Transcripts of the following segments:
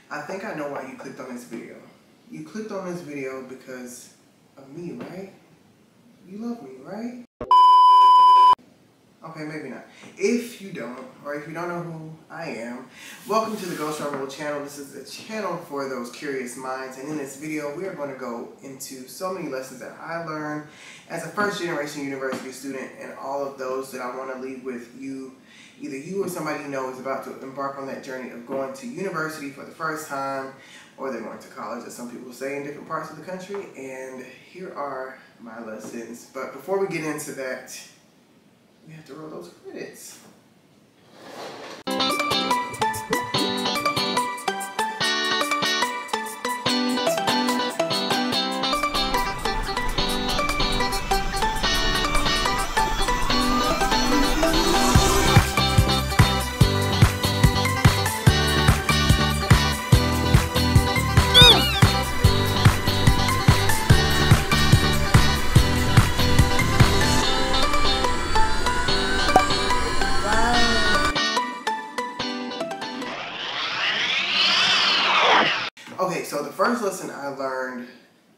I think I know why you clicked on this video. You clicked on this video because of me, right? You love me, right? Okay, maybe not. If you don't, or if you don't know who I am, welcome to the Go Strongwill channel. This is a channel for those curious minds, and in this video, we are going to go into so many lessons that I learned as a first-generation university student, and all of those that I want to leave with you. Either you or somebody you know is about to embark on that journey of going to university for the first time, or they're going to college, as some people say, in different parts of the country. And here are my lessons. But before we get into that, we have to roll those credits. Okay, so the first lesson I learned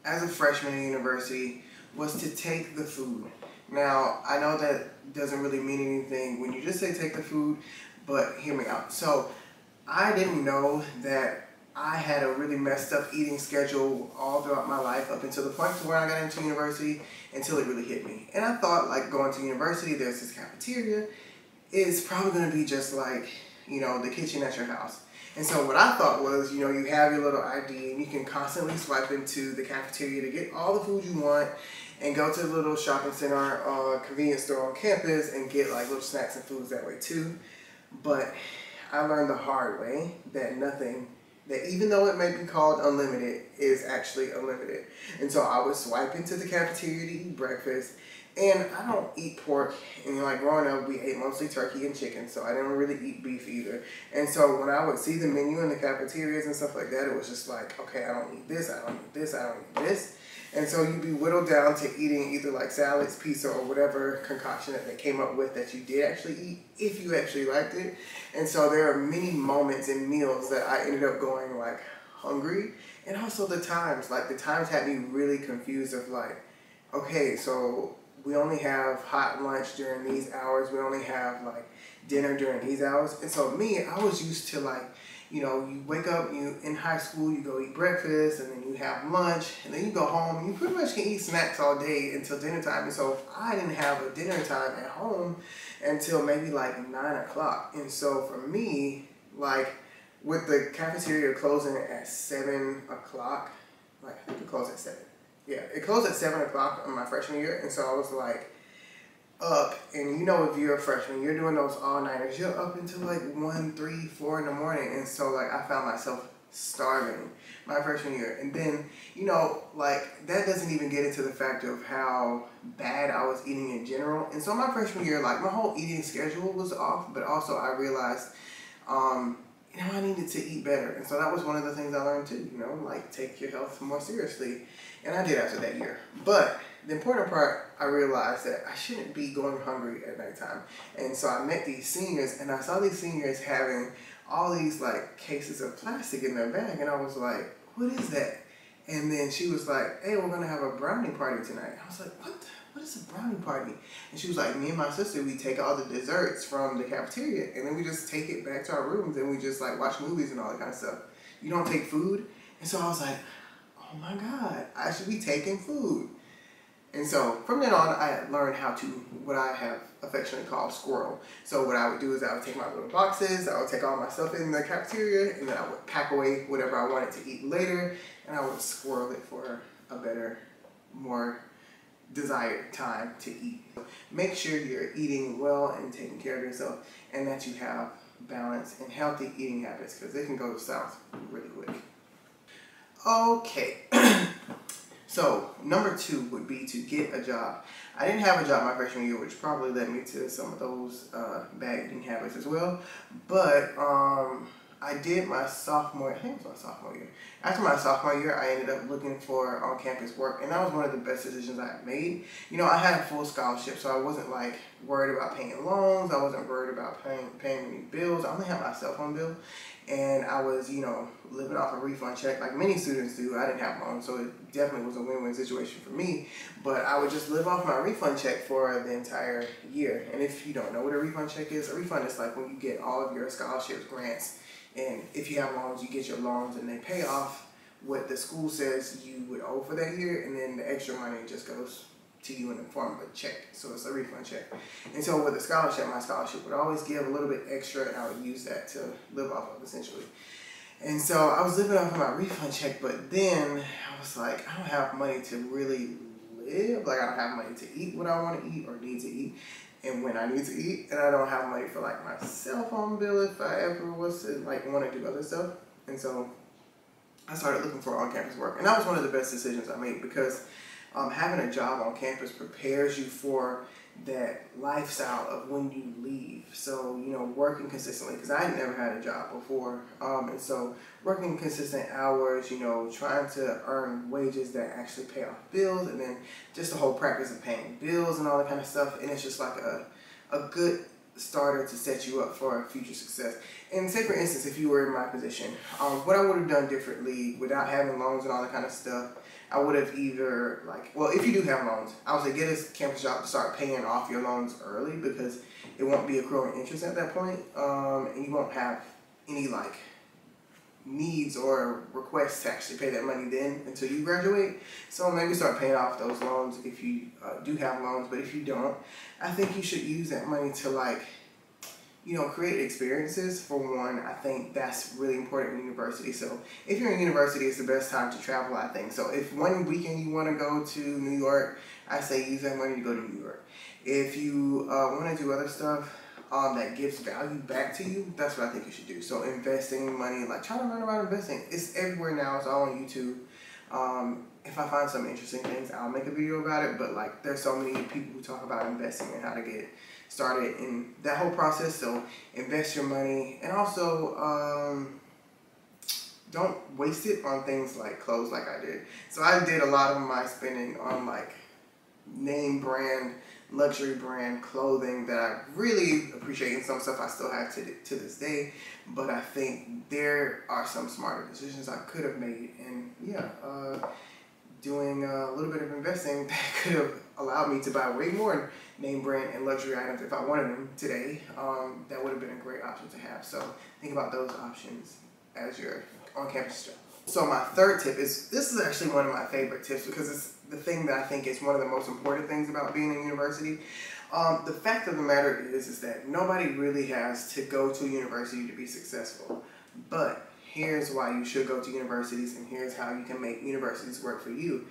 as a freshman in university was to take the food. Now, I know that doesn't really mean anything when you just say take the food, but hear me out. So, I didn't know that I had a really messed up eating schedule all throughout my life up until the point to where I got into university, until it really hit me. And I thought, like, going to university, there's this cafeteria, it's probably going to be just like, you know, the kitchen at your house. And so what I thought was, you know, you have your little ID and you can constantly swipe into the cafeteria to get all the food you want and go to the little shopping center or convenience store on campus and get like little snacks and foods that way too. But I learned the hard way that even though it may be called unlimited, is actually unlimited. And so I would swipe into the cafeteria to eat breakfast. And I don't eat pork, and like growing up, we ate mostly turkey and chicken, so I didn't really eat beef either. And so when I would see the menu in the cafeterias and stuff like that, it was just like, okay, I don't eat this, I don't eat this, I don't eat this. And so you'd be whittled down to eating either like salads, pizza, or whatever concoction that they came up with that you did actually eat, if you actually liked it. And so there are many moments and meals that I ended up going like hungry. And also the times had me really confused of like, okay, so we only have hot lunch during these hours. We only have like dinner during these hours. And so me, I was used to like, you know, you wake up, you in high school, you go eat breakfast, and then you have lunch, and then you go home. You pretty much can eat snacks all day until dinner time. And so I didn't have a dinner time at home until maybe like 9 o'clock. And so for me, like with the cafeteria closing at 7 o'clock, like I think it closed at 7. Yeah, it closed at 7 o'clock in my freshman year, and so I was like up, and you know if you're a freshman, you're doing those all-nighters, you're up until like 1, 3, 4 in the morning, and so like I found myself starving my freshman year. And then, you know, like that doesn't even get into the fact of how bad I was eating in general. And so my freshman year, like my whole eating schedule was off, but also I realized, you know, I needed to eat better. And so that was one of the things I learned too, you know, like take your health more seriously. And I did after that year. But the important part, I realized that I shouldn't be going hungry at nighttime. And so I met these seniors, and I saw these seniors having all these like cases of plastic in their bag. And I was like, what is that? And then she was like, hey, we're going to have a brownie party tonight. I was like, what? What is a brownie party? And she was like, me and my sister, we take all the desserts from the cafeteria, and then we just take it back to our rooms, and we just like watch movies and all that kind of stuff. You don't take food? And so I was like, oh my God, I should be taking food. And so from then on, I learned how to, what I have affectionately called squirrel. So what I would do is I would take my little boxes, I would take all my stuff in the cafeteria, and then I would pack away whatever I wanted to eat later, and I would squirrel it for a better, more desired time to eat. Make sure you're eating well and taking care of yourself, and that you have balanced and healthy eating habits, because it can go south really quick. Okay, so number 2 would be to get a job. I didn't have a job my freshman year, which probably led me to some of those bad eating habits as well. But I did my sophomore, I think it was my sophomore year. After my sophomore year, I ended up looking for on-campus work, and that was one of the best decisions I made. You know, I had a full scholarship, so I wasn't like worried about paying loans. I wasn't worried about paying any bills. I only had my cell phone bill. and I was, you know, living off a refund check like many students do. I didn't have loans, so it definitely was a win-win situation for me. But I would just live off my refund check for the entire year. And if you don't know what a refund check is, a refund is like when you get all of your scholarships, grants, and if you have loans, you get your loans and they pay off what the school says you would owe for that year, and then the extra money just goes to you in the form of a check. So it's a refund check. And so with a scholarship, my scholarship would always give a little bit extra, and I would use that to live off of essentially. And so I was living off of my refund check, but then I was like, I don't have money to really live. Like, I don't have money to eat what I want to eat or need to eat and when I need to eat, and I don't have money for like my cell phone bill if I ever was to like want to do other stuff. And so I started looking for on-campus work, and that was one of the best decisions I made, because having a job on campus prepares you for that lifestyle of when you leave. So, you know, working consistently, because I had never had a job before, and so working consistent hours, you know, trying to earn wages that actually pay off bills, and then just the whole practice of paying bills and all that kind of stuff. And it's just like a good starter to set you up for future success. And say for instance, if you were in my position, what I would have done differently without having loans and all that kind of stuff, I would have either, like, well, if you do have loans, I would say get a campus job to start paying off your loans early, because it won't be accruing interest at that point, and you won't have any like needs or requests to actually pay that money then until you graduate. So maybe start paying off those loans if you do have loans. But if you don't, I think you should use that money to, like, you know, create experiences. For one, I think that's really important in university. So if you're in university, it's the best time to travel, I think. So if one weekend you want to go to New York, I say use that money to go to New York. If you want to do other stuff that gives value back to you, that's what I think you should do. So investing money, like try to learn about investing. It's everywhere now. It's all on YouTube. If I find some interesting things, I'll make a video about it. But like, there's so many people who talk about investing and how to get started in that whole process. So invest your money, and also don't waste it on things like clothes like I did. So I did a lot of my spending on like name brand, luxury brand clothing that I really appreciate, and some stuff I still have to this day. But I think there are some smarter decisions I could have made, and yeah, doing a little bit of investing that could have allowed me to buy way more name brand and luxury items if I wanted them today. That would have been a great option to have. So think about those options as your on-campus job. So my third tip is, this is actually one of my favorite tips, because it's the thing that I think is one of the most important things about being in university. The fact of the matter is that nobody really has to go to university to be successful. But here's why you should go to universities, and here's how you can make universities work for you.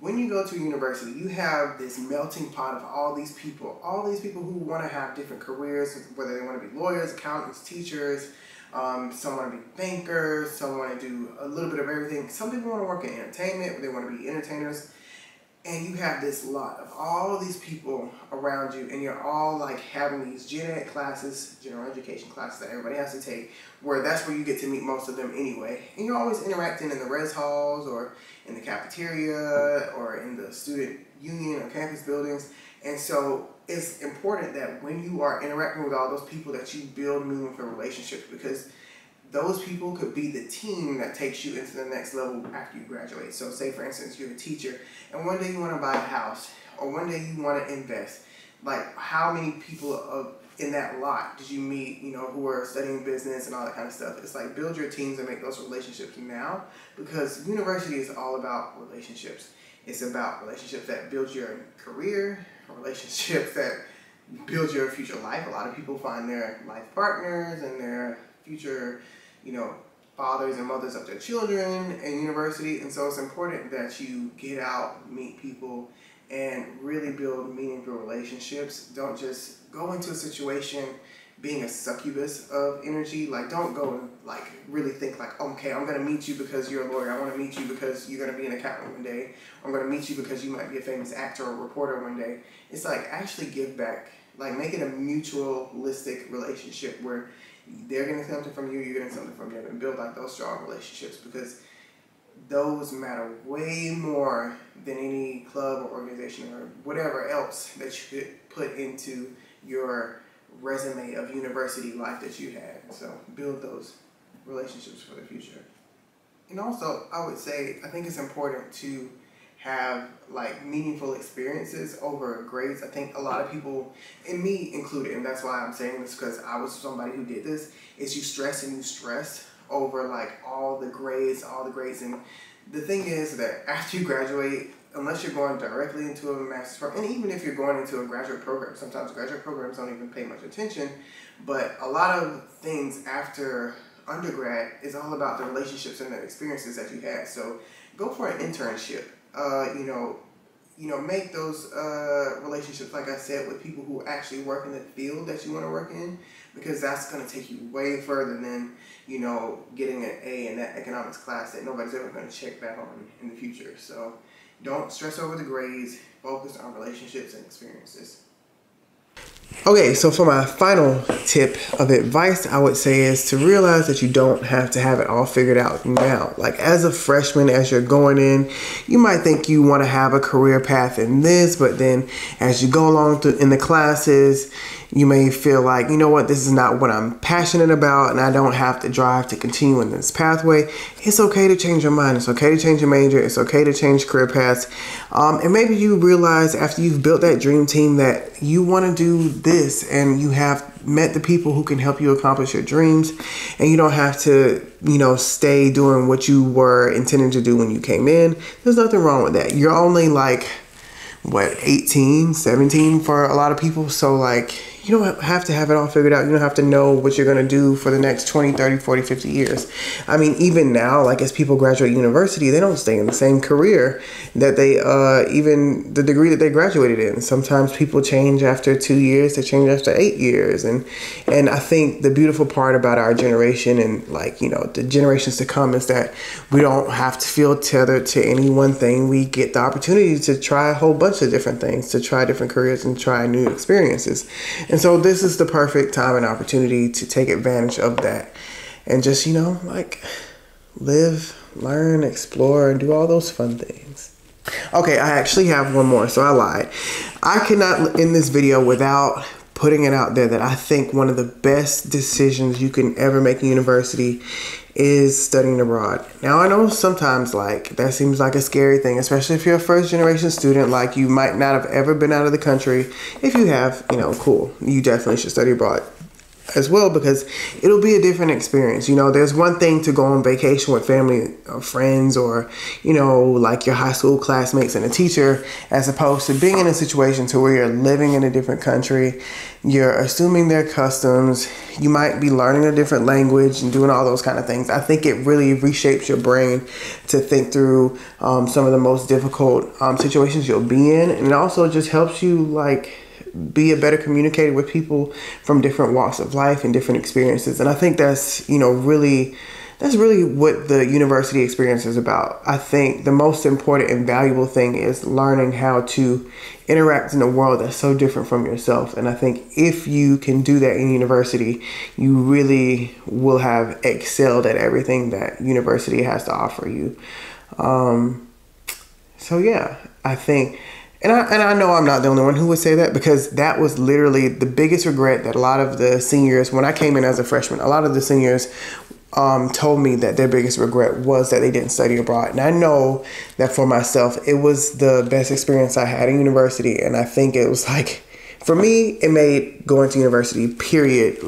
When you go to university, you have this melting pot of all these people who want to have different careers, whether they want to be lawyers, accountants, teachers, some want to be bankers, some want to do a little bit of everything. Some people want to work in entertainment, they want to be entertainers. And you have this lot of all of these people around you, and you're all like having these gen ed classes, general education classes that everybody has to take, where that's where you get to meet most of them anyway. And you're always interacting in the res halls or in the cafeteria or in the student union or campus buildings. And so it's important that when you are interacting with all those people that you build meaningful relationships, because those people could be the team that takes you into the next level after you graduate. So say for instance, you're a teacher and one day you want to buy a house, or one day you want to invest. Like, how many people in that lot did you meet, you know, who are studying business and all that kind of stuff? It's like, build your teams and make those relationships now, because university is all about relationships. It's about relationships that build your career, relationships that build your future life. A lot of people find their life partners and their future, you know, fathers and mothers of their children in university. And so it's important that you get out, meet people, and really build meaningful relationships. Don't just go into a situation being a succubus of energy. Like, don't go and like really think like, okay, I'm gonna meet you because you're a lawyer. I want to meet you because you're gonna be an accountant one day. I'm gonna meet you because you might be a famous actor or reporter one day. It's like, actually give back. Like, make it a mutualistic relationship where they're getting something from you, you're getting something from them, and build like those strong relationships, because those matter way more than any club or organization or whatever else that you could put into your resume of university life that you had. So build those relationships for the future. And also, I would say, I think it's important to have like meaningful experiences over grades. I think a lot of people, and me included, and that's why I'm saying this, because I was somebody who did this, is you stress over like all the grades. And the thing is that after you graduate, unless you're going directly into a master's program, and even if you're going into a graduate program, sometimes graduate programs don't even pay much attention, but a lot of things after undergrad is all about the relationships and the experiences that you had. So go for an internship. Make those relationships, like I said, with people who actually work in the field that you want to work in, because that's going to take you way further than, getting an A in that economics class that nobody's ever going to check back on in the future. So don't stress over the grades, focus on relationships and experiences. Okay, so for my final tip of advice, I would say is to realize that you don't have to have it all figured out now. Like as a freshman, as you're going in, you might think you want to have a career path in this, but then as you go along in the classes, you may feel like, you know what, this is not what I'm passionate about and I don't have to drive to continue in this pathway. It's okay to change your mind. It's okay to change your major. It's okay to change career paths. And maybe you realize after you've built that dream team that you want to do this and you have met the people who can help you accomplish your dreams, and you don't have to, stay doing what you were intending to do when you came in. There's nothing wrong with that. You're only like, 18, 17 for a lot of people. So like, you don't have to have it all figured out. You don't have to know what you're going to do for the next 20, 30, 40, 50 years. I mean, even now, like as people graduate university, they don't stay in the same career that they, even the degree that they graduated in. Sometimes people change after 2 years, they change after 8 years. And I think the beautiful part about our generation and like, the generations to come is that we don't have to feel tethered to any one thing. We get the opportunity to try a whole bunch of different things, to try different careers and try new experiences. And so this is the perfect time and opportunity to take advantage of that and just, live, learn, explore, and do all those fun things. Okay, I actually have one more, so I lied. I cannot end this video without putting it out there that I think one of the best decisions you can ever make in university is studying abroad. Now, I know sometimes that seems like a scary thing, especially if you're a first generation student, like you might not have ever been out of the country. If you have, cool. You definitely should study abroad as well, because it'll be a different experience. There's one thing to go on vacation with family or friends or, like your high school classmates and a teacher, as opposed to being in a situation to where you're living in a different country. You're assuming their customs. You might be learning a different language and doing all those kind of things. I think it really reshapes your brain to think through some of the most difficult situations you'll be in. And it also just helps you be a better communicator with people from different walks of life and different experiences. And I think that's really what the university experience is about. I think the most important and valuable thing is learning how to interact in a world that's so different from yourself. And I think if you can do that in university, you really will have excelled at everything that university has to offer you. So yeah, I think, and I know I'm not the only one who would say that, because that was literally the biggest regret that a lot of the seniors, when I came in as a freshman, a lot of the seniors told me that their biggest regret was that they didn't study abroad. And I know that for myself, it was the best experience I had in university. And I think it was for me, it made going to university, period,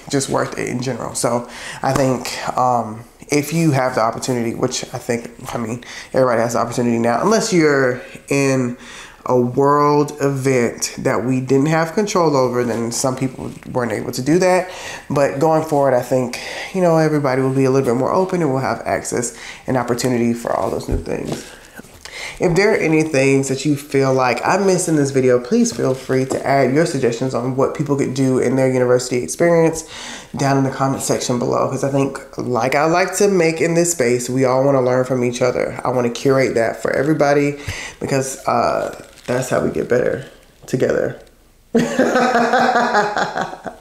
just worth it in general. So I think if you have the opportunity, which everybody has the opportunity now, unless you're in a world event that we didn't have control over, then some people weren't able to do that. But going forward, I think, everybody will be a little bit more open and will have access and opportunity for all those new things. If there are any things that you feel like I missed in this video, please feel free to add your suggestions on what people could do in their university experience down in the comment section below. Because I think, like I like to make in this space, we all want to learn from each other. I want to curate that for everybody, because that's how we get better together.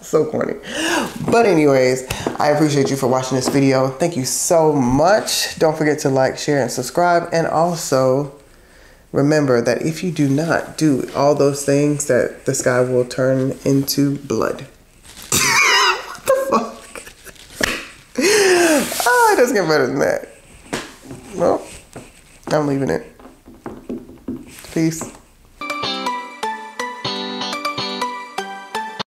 So corny. But anyways, I appreciate you for watching this video. Thank you so much. Don't forget to like, share, and subscribe. And also remember that if you do not do all those things, that the sky will turn into blood. What the fuck? doesn't get better than that. Well, I'm leaving it. Peace.